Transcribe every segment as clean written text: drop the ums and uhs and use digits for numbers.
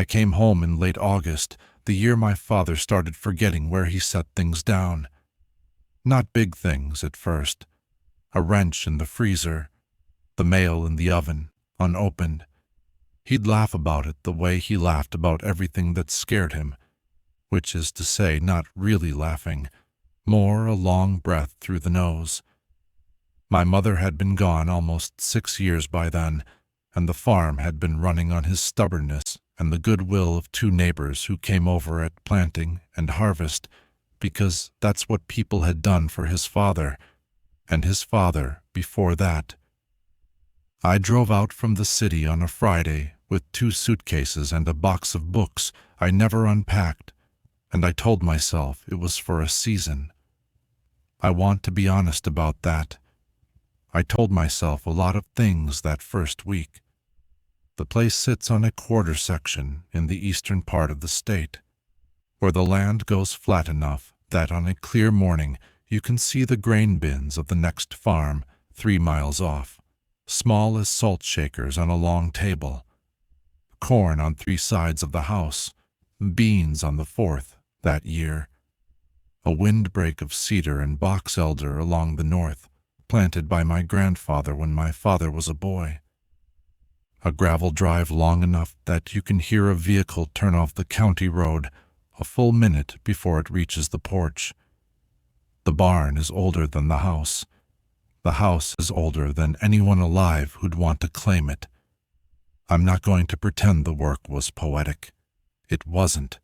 I came home in late August, the year my father started forgetting where he set things down. Not big things at first. A wrench in the freezer, the mail in the oven, unopened. He'd laugh about it the way he laughed about everything that scared him, which is to say, not really laughing, more a long breath through the nose. My mother had been gone almost 6 years by then, and the farm had been running on his stubbornness and the goodwill of 2 neighbors who came over at planting and harvest, because that's what people had done for his father, and his father before that. I drove out from the city on a Friday with 2 suitcases and a box of books I never unpacked, and I told myself it was for a season. I want to be honest about that. I told myself a lot of things that first week. The place sits on a quarter section in the eastern part of the state, where the land goes flat enough that on a clear morning you can see the grain bins of the next farm 3 miles off, small as salt shakers on a long table. Corn on 3 sides of the house, beans on the 4th that year. A windbreak of cedar and box elder along the north, planted by my grandfather when my father was a boy. A gravel drive long enough that you can hear a vehicle turn off the county road a full minute before it reaches the porch. The barn is older than the house. The house is older than anyone alive who'd want to claim it. I'm not going to pretend the work was poetic. It wasn't.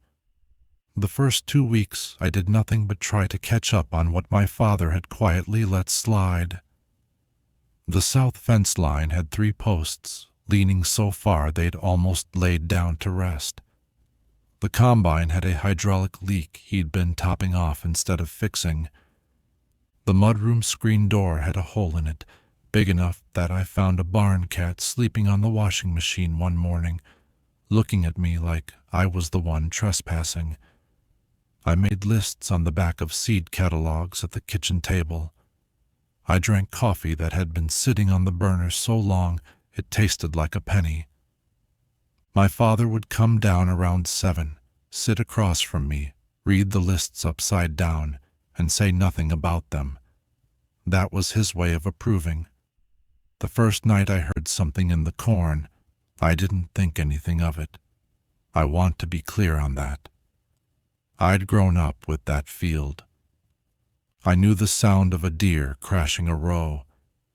The first 2 weeks I did nothing but try to catch up on what my father had quietly let slide. The south fence line had 3 posts, leaning so far they'd almost laid down to rest. The combine had a hydraulic leak he'd been topping off instead of fixing. The mudroom screen door had a hole in it, big enough that I found a barn cat sleeping on the washing machine one morning, looking at me like I was the one trespassing. I made lists on the back of seed catalogs at the kitchen table. I drank coffee that had been sitting on the burner so long it tasted like a penny. My father would come down around 7, sit across from me, read the lists upside down, and say nothing about them. That was his way of approving. The first night I heard something in the corn, I didn't think anything of it. I want to be clear on that. I'd grown up with that field. I knew the sound of a deer crashing a row,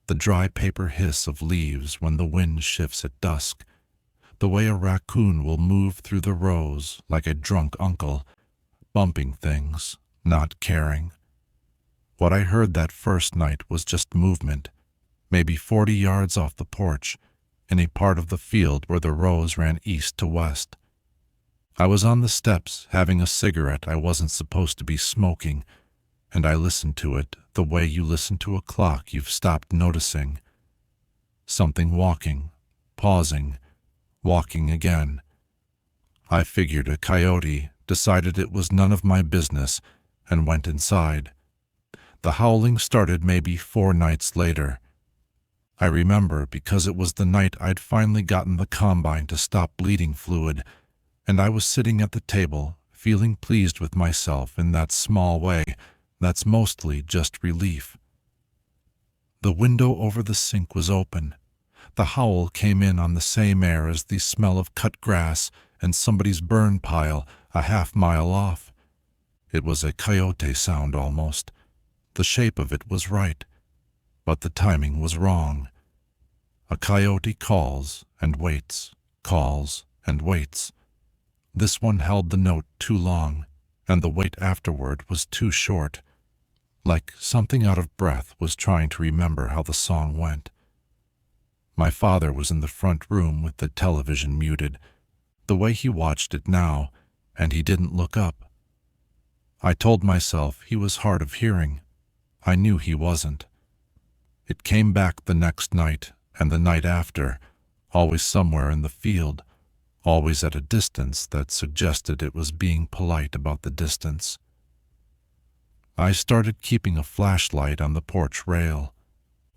the dry paper hiss of leaves when the wind shifts at dusk, the way a raccoon will move through the rows like a drunk uncle, bumping things, not caring. What I heard that first night was just movement, maybe 40 yards off the porch, in a part of the field where the rows ran east to west. I was on the steps having a cigarette I wasn't supposed to be smoking, and I listened to it the way you listen to a clock you've stopped noticing. Something walking, pausing, walking again. I figured a coyote, decided it was none of my business, and went inside. The howling started maybe 4 nights later. I remember because it was the night I'd finally gotten the combine to stop bleeding fluid, and I was sitting at the table, feeling pleased with myself in that small way that's mostly just relief. The window over the sink was open. The howl came in on the same air as the smell of cut grass and somebody's burn pile a half-mile off. It was a coyote sound almost. The shape of it was right, but the timing was wrong. A coyote calls and waits, calls and waits. This one held the note too long, and the wait afterward was too short. Like something out of breath was trying to remember how the song went. My father was in the front room with the television muted, the way he watched it now, and he didn't look up. I told myself he was hard of hearing. I knew he wasn't. It came back the next night and the night after, always somewhere in the field, always at a distance that suggested it was being polite about the distance. I started keeping a flashlight on the porch rail.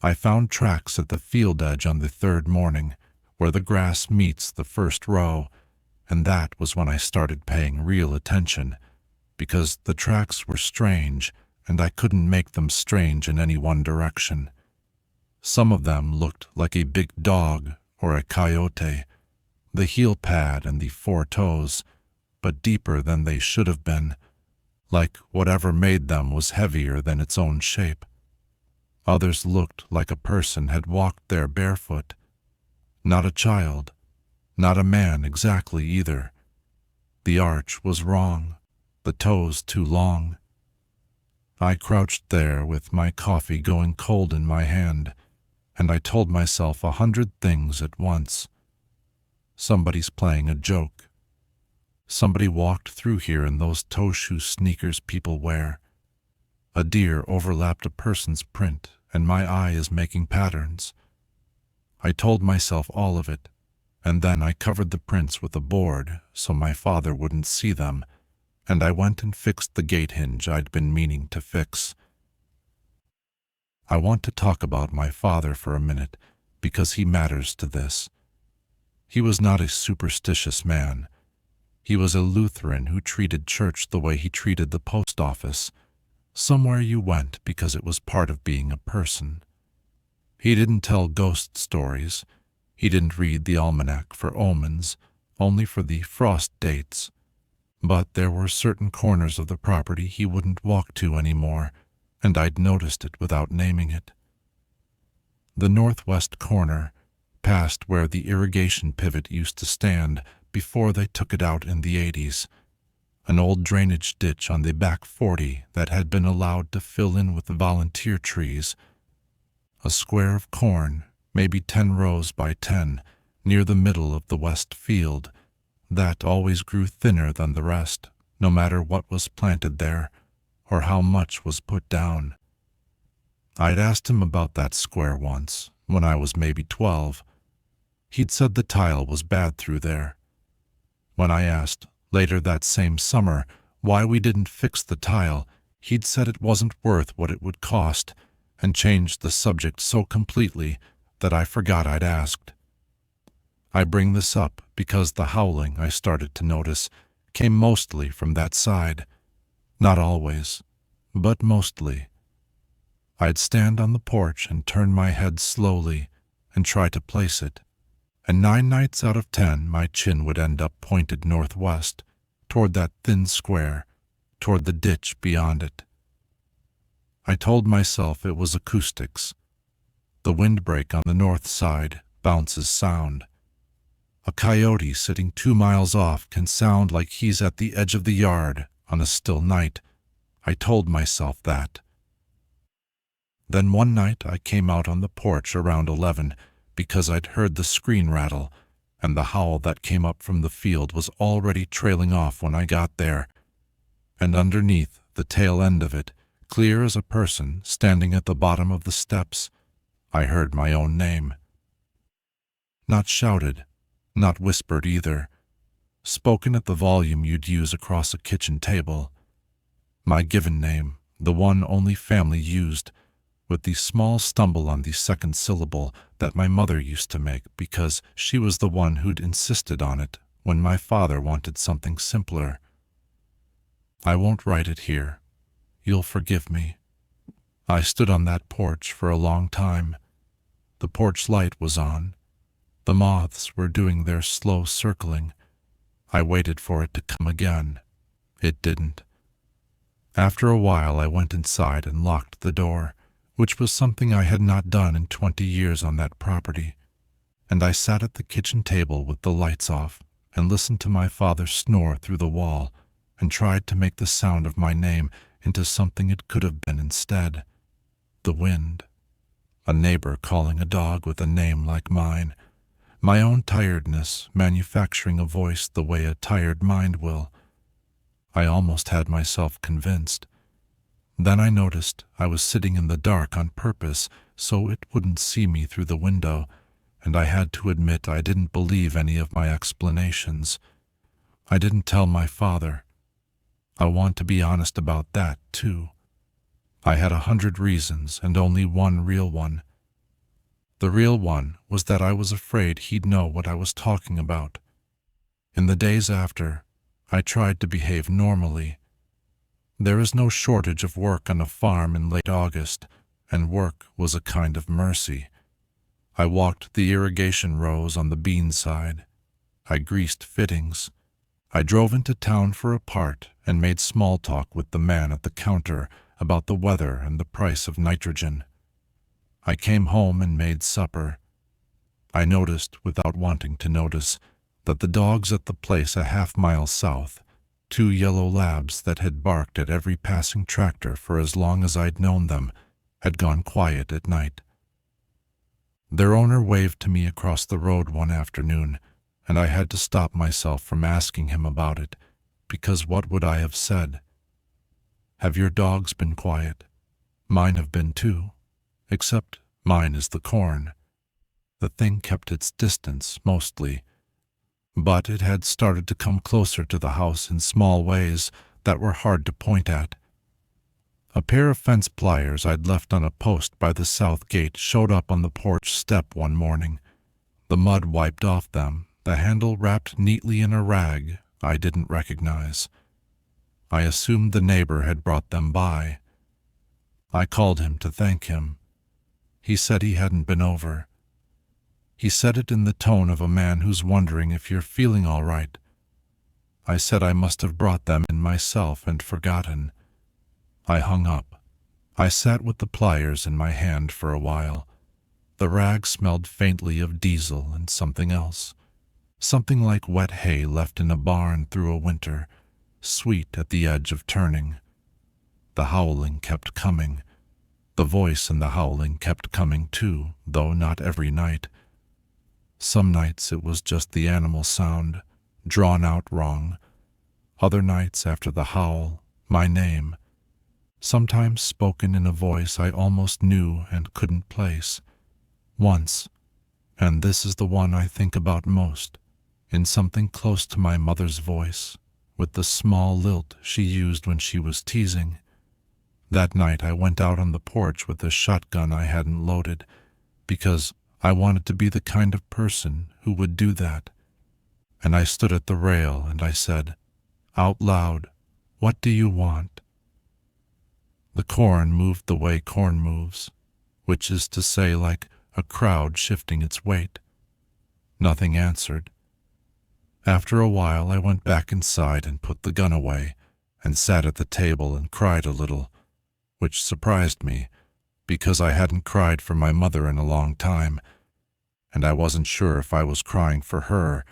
I found tracks at the field edge on the 3rd morning, where the grass meets the first row, and that was when I started paying real attention, because the tracks were strange, and I couldn't make them strange in any one direction. Some of them looked like a big dog or a coyote, the heel pad and the four toes, but deeper than they should have been, like whatever made them was heavier than its own shape. Others looked like a person had walked there barefoot. Not a child, not a man exactly either. The arch was wrong, the toes too long. I crouched there with my coffee going cold in my hand, and I told myself 100 things at once. Somebody's playing a joke. Somebody walked through here in those toe shoe sneakers people wear. A deer overlapped a person's print, and my eye is making patterns. I told myself all of it, and then I covered the prints with a board so my father wouldn't see them, and I went and fixed the gate hinge I'd been meaning to fix. I want to talk about my father for a minute because he matters to this. He was not a superstitious man. He was a Lutheran who treated church the way he treated the post office. Somewhere you went because it was part of being a person. He didn't tell ghost stories. He didn't read the almanac for omens, only for the frost dates. But there were certain corners of the property he wouldn't walk to anymore, and I'd noticed it without naming it. The northwest corner, past where the irrigation pivot used to stand before they took it out in the 80s, an old drainage ditch on the back 40 that had been allowed to fill in with volunteer trees, a square of corn, maybe 10 rows by 10, near the middle of the west field, that always grew thinner than the rest, no matter what was planted there, or how much was put down. I'd asked him about that square once, when I was maybe 12. He'd said the tile was bad through there. When I asked, later that same summer, why we didn't fix the tile, he'd said it wasn't worth what it would cost, and changed the subject so completely that I forgot I'd asked. I bring this up because the howling I started to notice came mostly from that side. Not always, but mostly. I'd stand on the porch and turn my head slowly and try to place it, and 9 nights out of 10 my chin would end up pointed northwest, toward that thin square, toward the ditch beyond it. I told myself it was acoustics. The windbreak on the north side bounces sound. A coyote sitting 2 miles off can sound like he's at the edge of the yard on a still night. I told myself that. Then one night I came out on the porch around 11 because I'd heard the screen rattle, and the howl that came up from the field was already trailing off when I got there. And underneath the tail end of it, clear as a person standing at the bottom of the steps, I heard my own name. Not shouted, not whispered either, spoken at the volume you'd use across a kitchen table. My given name, the one only family used, with the small stumble on the second syllable that my mother used to make because she was the one who'd insisted on it when my father wanted something simpler. I won't write it here. You'll forgive me. I stood on that porch for a long time. The porch light was on. The moths were doing their slow circling. I waited for it to come again. It didn't. After a while I went inside and locked the door, which was something I had not done in 20 years on that property, and I sat at the kitchen table with the lights off and listened to my father snore through the wall and tried to make the sound of my name into something it could have been instead. The wind. A neighbor calling a dog with a name like mine. My own tiredness manufacturing a voice the way a tired mind will. I almost had myself convinced. Then I noticed I was sitting in the dark on purpose so it wouldn't see me through the window, and I had to admit I didn't believe any of my explanations. I didn't tell my father. I want to be honest about that, too. I had 100 reasons and only one real one. The real one was that I was afraid he'd know what I was talking about. In the days after, I tried to behave normally. There is no shortage of work on a farm in late August, and work was a kind of mercy. I walked the irrigation rows on the bean side. I greased fittings. I drove into town for a part and made small talk with the man at the counter about the weather and the price of nitrogen. I came home and made supper. I noticed, without wanting to notice, that the dogs at the place a half-mile south, 2 yellow labs that had barked at every passing tractor for as long as I'd known them, had gone quiet at night. Their owner waved to me across the road one afternoon, and I had to stop myself from asking him about it, because what would I have said? Have your dogs been quiet? Mine have been too, except mine is the corn. The thing kept its distance, mostly, but it had started to come closer to the house in small ways that were hard to point at. A pair of fence pliers I'd left on a post by the south gate showed up on the porch step one morning. The mud wiped off them, the handle wrapped neatly in a rag I didn't recognize. I assumed the neighbor had brought them by. I called him to thank him. He said he hadn't been over. He said it in the tone of a man who's wondering if you're feeling all right. I said I must have brought them in myself and forgotten. I hung up. I sat with the pliers in my hand for a while. The rag smelled faintly of diesel and something else. Something like wet hay left in a barn through a winter, sweet at the edge of turning. The howling kept coming. The voice in the howling kept coming too, though not every night. Some nights it was just the animal sound, drawn out wrong. Other nights after the howl, my name, sometimes spoken in a voice I almost knew and couldn't place. Once, and this is the one I think about most, in something close to my mother's voice, with the small lilt she used when she was teasing. That night I went out on the porch with a shotgun I hadn't loaded, because I wanted to be the kind of person who would do that. And I stood at the rail and I said, out loud, "What do you want?" The corn moved the way corn moves, which is to say like a crowd shifting its weight. Nothing answered. After a while I went back inside and put the gun away and sat at the table and cried a little, which surprised me, because I hadn't cried for my mother in a long time, and I wasn't sure if I was crying for her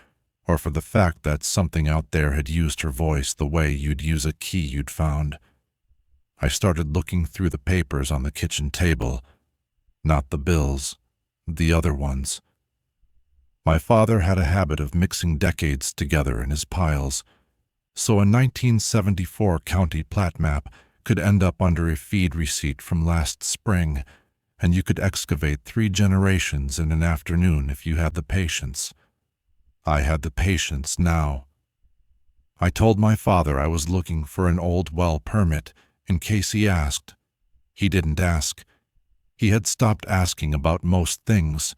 or for the fact that something out there had used her voice the way you'd use a key you'd found. I started looking through the papers on the kitchen table, not the bills, the other ones. My father had a habit of mixing decades together in his piles, so a 1974 county plat map could end up under a feed receipt from last spring, and you could excavate 3 generations in an afternoon if you had the patience. I had the patience now. I told my father I was looking for an old well permit in case he asked. He didn't ask. He had stopped asking about most things.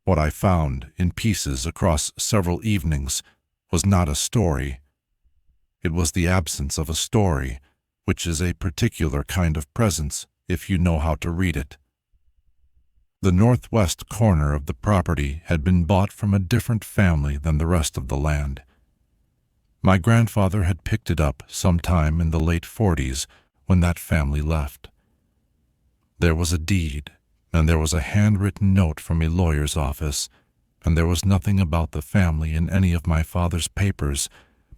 What I found, in pieces across several evenings, was not a story. It was the absence of a story, which is a particular kind of presence if you know how to read it. The northwest corner of the property had been bought from a different family than the rest of the land. My grandfather had picked it up sometime in the late 40s when that family left. There was a deed, and there was a handwritten note from a lawyer's office, and there was nothing about the family in any of my father's papers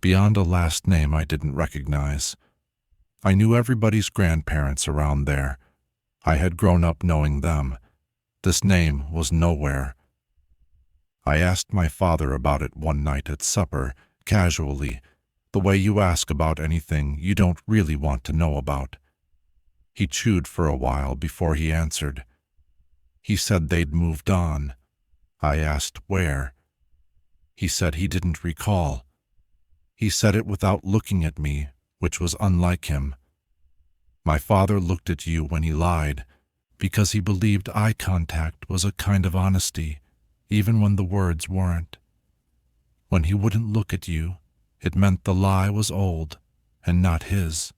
beyond a last name I didn't recognize. I knew everybody's grandparents around there. I had grown up knowing them. This name was nowhere. I asked my father about it one night at supper, casually, the way you ask about anything you don't really want to know about. He chewed for a while before he answered. He said they'd moved on. I asked where. He said he didn't recall. He said it without looking at me, which was unlike him. My father looked at you when he lied, because he believed eye contact was a kind of honesty, even when the words weren't. When he wouldn't look at you, it meant the lie was old and not his.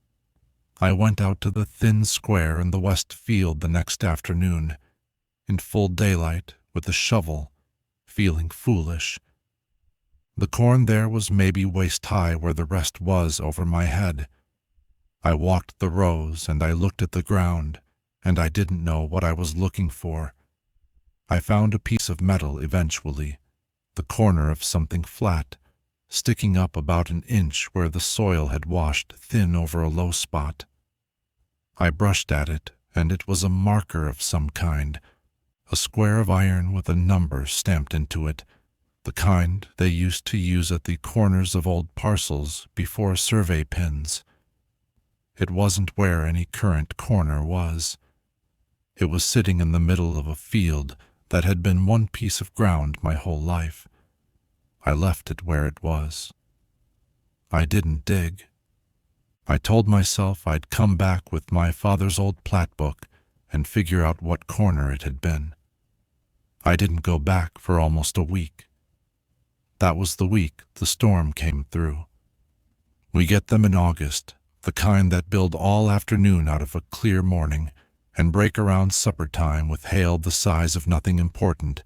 I went out to the thin square in the west field the next afternoon, in full daylight, with a shovel, feeling foolish. The corn there was maybe waist-high where the rest was over my head. I walked the rows and I looked at the ground, and I didn't know what I was looking for. I found a piece of metal eventually, the corner of something flat, sticking up about an inch where the soil had washed thin over a low spot. I brushed at it, and it was a marker of some kind, a square of iron with a number stamped into it, the kind they used to use at the corners of old parcels before survey pins. It wasn't where any current corner was. It was sitting in the middle of a field that had been one piece of ground my whole life. I left it where it was. I didn't dig. I told myself I'd come back with my father's old plat book and figure out what corner it had been. I didn't go back for almost a week. That was the week the storm came through. We get them in August, the kind that build all afternoon out of a clear morning and break around supper time with hail the size of nothing important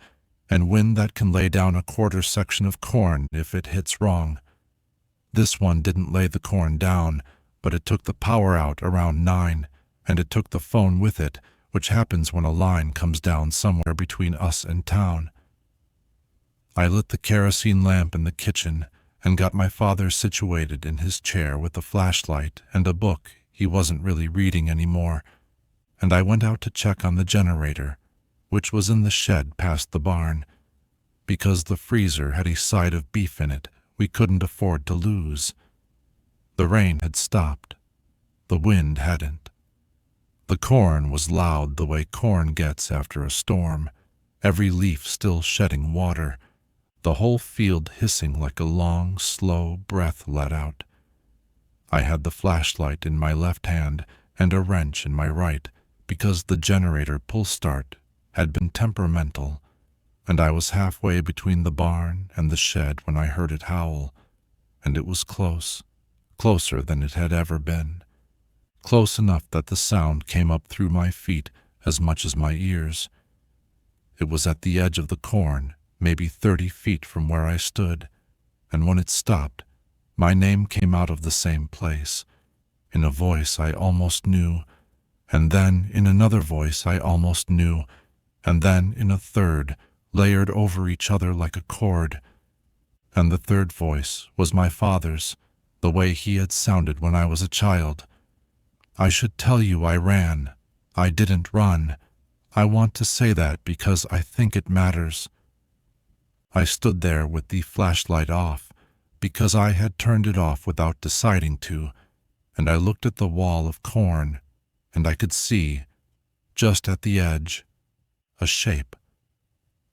and wind that can lay down a quarter section of corn if it hits wrong. This one didn't lay the corn down, but it took the power out around 9, and it took the phone with it, which happens when a line comes down somewhere between us and town. I lit the kerosene lamp in the kitchen and got my father situated in his chair with a flashlight and a book he wasn't really reading anymore, and I went out to check on the generator, which was in the shed past the barn, because the freezer had a side of beef in it we couldn't afford to lose. The rain had stopped. The wind hadn't. The corn was loud the way corn gets after a storm, every leaf still shedding water, the whole field hissing like a long, slow breath let out. I had the flashlight in my left hand and a wrench in my right, because the generator pull-start had been temperamental, and I was halfway between the barn and the shed when I heard it howl, and it was close, closer than it had ever been, close enough that the sound came up through my feet as much as my ears. It was at the edge of the corn, maybe 30 feet from where I stood, and when it stopped, my name came out of the same place, in a voice I almost knew, and then in another voice I almost knew, and then in a third, layered over each other like a cord. And the third voice was my father's, the way he had sounded when I was a child. I should tell you I ran. I didn't run. I want to say that because I think it matters. I stood there with the flashlight off, because I had turned it off without deciding to, and I looked at the wall of corn, and I could see, just at the edge, a shape.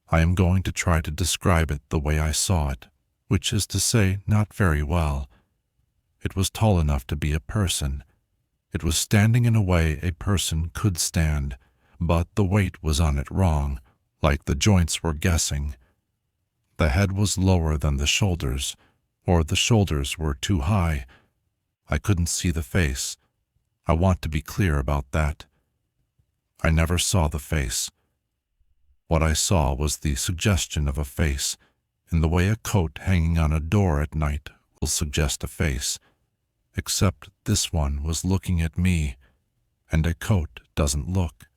I am going to try to describe it the way I saw it, which is to say not very well. It was tall enough to be a person. It was standing in a way a person could stand, but the weight was on it wrong, like the joints were guessing. The head was lower than the shoulders, or the shoulders were too high. I couldn't see the face. I want to be clear about that. I never saw the face. What I saw was the suggestion of a face, in the way a coat hanging on a door at night will suggest a face, except this one was looking at me, and a coat doesn't look.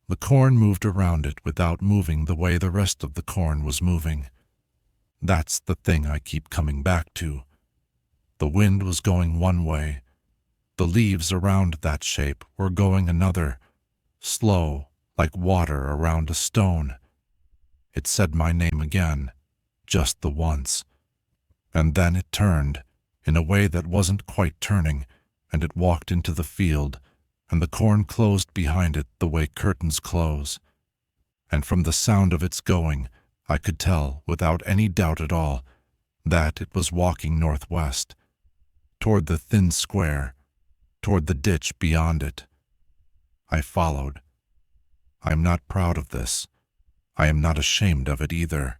The corn moved around it without moving the way the rest of the corn was moving. That's the thing I keep coming back to. The wind was going one way. The leaves around that shape were going another, slow, like water around a stone. It said my name again, just the once. And then it turned, in a way that wasn't quite turning, and it walked into the field, and the corn closed behind it the way curtains close. And from the sound of its going, I could tell, without any doubt at all, that it was walking northwest, toward the thin square, toward the ditch beyond it. I followed. I am not proud of this. I am not ashamed of it either.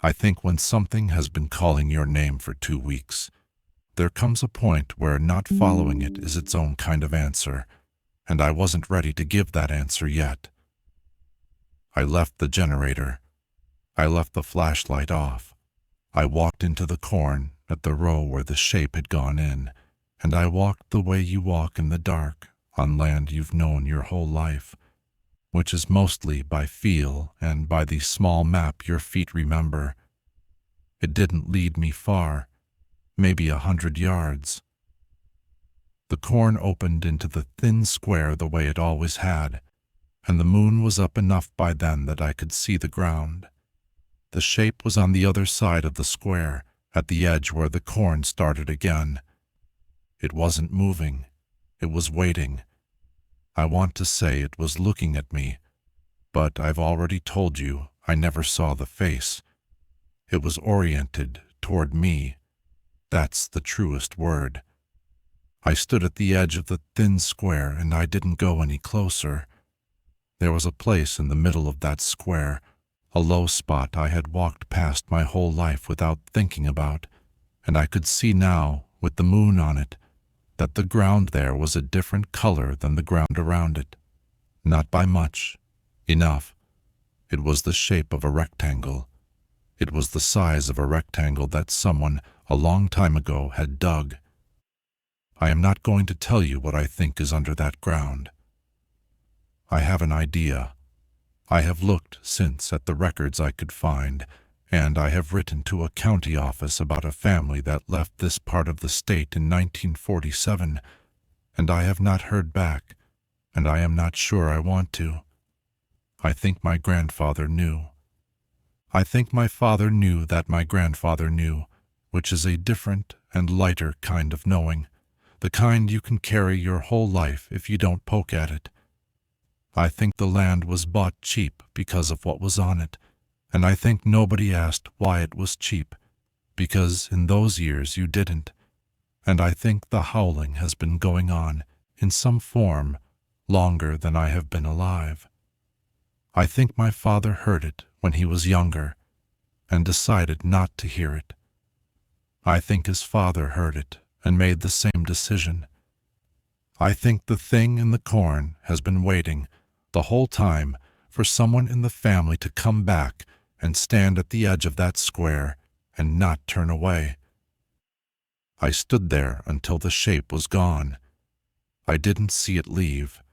I think when something has been calling your name for 2 weeks, there comes a point where not following it is its own kind of answer, and I wasn't ready to give that answer yet. I left the generator. I left the flashlight off. I walked into the corn at the row where the shape had gone in, and I walked the way you walk in the dark on land you've known your whole life, which is mostly by feel and by the small map your feet remember. It didn't lead me far, maybe 100 yards. The corn opened into the thin square the way it always had, and the moon was up enough by then that I could see the ground. The shape was on the other side of the square, at the edge where the corn started again. It wasn't moving. It was waiting. I want to say it was looking at me, but I've already told you I never saw the face. It was oriented toward me. That's the truest word. I stood at the edge of the thin square and I didn't go any closer. There was a place in the middle of that square, a low spot I had walked past my whole life without thinking about, and I could see now, with the moon on it, that the ground there was a different color than the ground around it. Not by much. Enough. It was the shape of a rectangle. It was the size of a rectangle that someone, a long time ago, had dug. I am not going to tell you what I think is under that ground. I have an idea. I have looked since at the records I could find, and I have written to a county office about a family that left this part of the state in 1947, and I have not heard back, and I am not sure I want to. I think my grandfather knew. I think my father knew that my grandfather knew, which is a different and lighter kind of knowing, the kind you can carry your whole life if you don't poke at it. I think the land was bought cheap because of what was on it, and I think nobody asked why it was cheap, because in those years you didn't, and I think the howling has been going on, in some form, longer than I have been alive. I think my father heard it when he was younger, and decided not to hear it. I think his father heard it and made the same decision. I think the thing in the corn has been waiting the whole time for someone in the family to come back and stand at the edge of that square and not turn away. I stood there until the shape was gone. I didn't see it leave.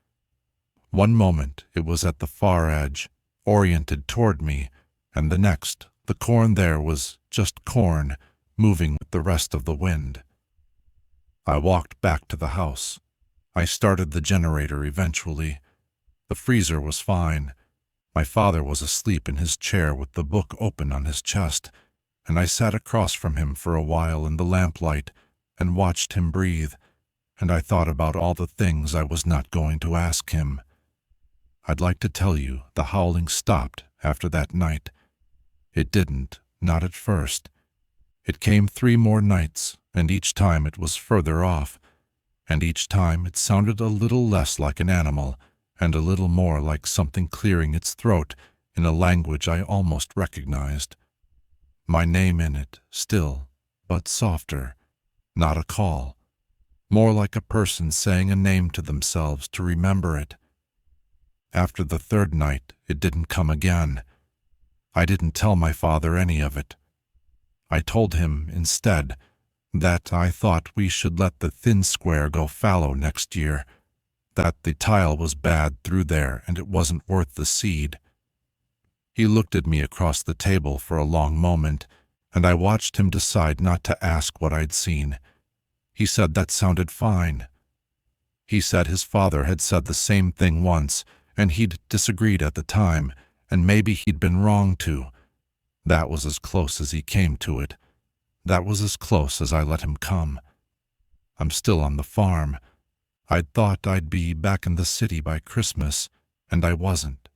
One moment it was at the far edge, oriented toward me, and the next, the corn there was just corn, moving with the rest of the wind. I walked back to the house. I started the generator eventually. The freezer was fine. My father was asleep in his chair with the book open on his chest, and I sat across from him for a while in the lamplight and watched him breathe, and I thought about all the things I was not going to ask him. I'd like to tell you the howling stopped after that night. It didn't, not at first. It came 3 more nights, and each time it was further off, and each time it sounded a little less like an animal and a little more like something clearing its throat in a language I almost recognized. My name in it, still, but softer, not a call, more like a person saying a name to themselves to remember it. After the 3rd night, it didn't come again. I didn't tell my father any of it. I told him, instead, that I thought we should let the thin square go fallow next year, that the tile was bad through there and it wasn't worth the seed. He looked at me across the table for a long moment, and I watched him decide not to ask what I'd seen. He said that sounded fine. He said his father had said the same thing once, and he'd disagreed at the time, and maybe he'd been wrong too. That was as close as he came to it. That was as close as I let him come. I'm still on the farm. I'd thought I'd be back in the city by Christmas, and I wasn't.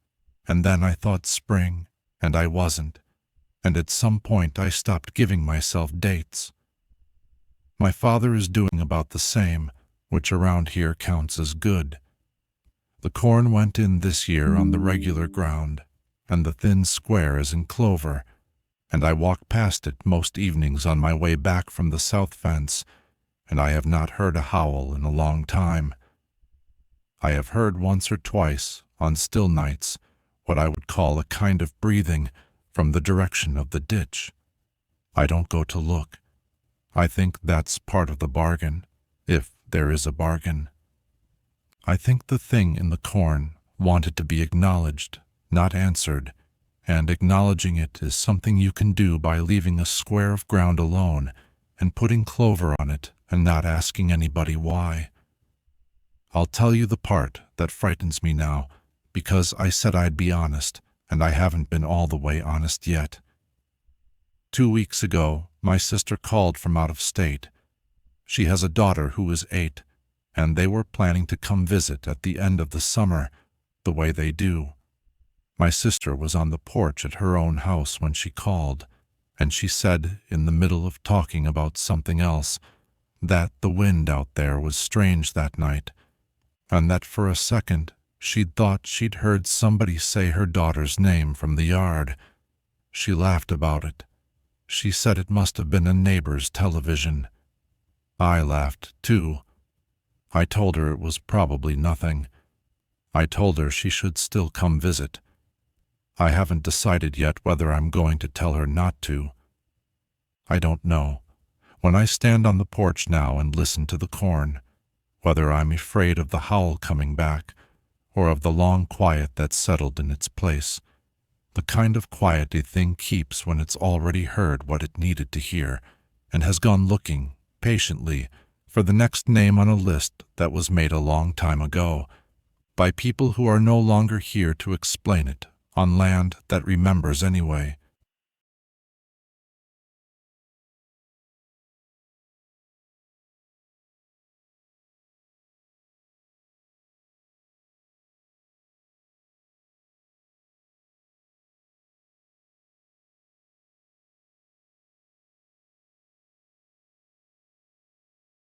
And then I thought spring, and I wasn't. And at some point I stopped giving myself dates. My father is doing about the same, which around here counts as good. The corn went in this year on the regular ground, and the thin square is in clover, and I walk past it most evenings on my way back from the south fence, and I have not heard a howl in a long time. I have heard once or twice, on still nights, what I would call a kind of breathing from the direction of the ditch. I don't go to look. I think that's part of the bargain, if there is a bargain. I think the thing in the corn wanted to be acknowledged, not answered, and acknowledging it is something you can do by leaving a square of ground alone and putting clover on it and not asking anybody why. I'll tell you the part that frightens me now, because I said I'd be honest, and I haven't been all the way honest yet. 2 weeks ago, my sister called from out of state. She has a daughter who is 8, and they were planning to come visit at the end of the summer, the way they do. My sister was on the porch at her own house when she called, and she said, in the middle of talking about something else, that the wind out there was strange that night, and that for a second she'd thought she'd heard somebody say her daughter's name from the yard. She laughed about it. She said it must have been a neighbor's television. I laughed, too. I told her it was probably nothing. I told her she should still come visit. I haven't decided yet whether I'm going to tell her not to. I don't know, when I stand on the porch now and listen to the corn, whether I'm afraid of the howl coming back, or of the long quiet that's settled in its place, the kind of quiet a thing keeps when it's already heard what it needed to hear, and has gone looking, patiently, for the next name on a list that was made a long time ago, by people who are no longer here to explain it, on land that remembers anyway.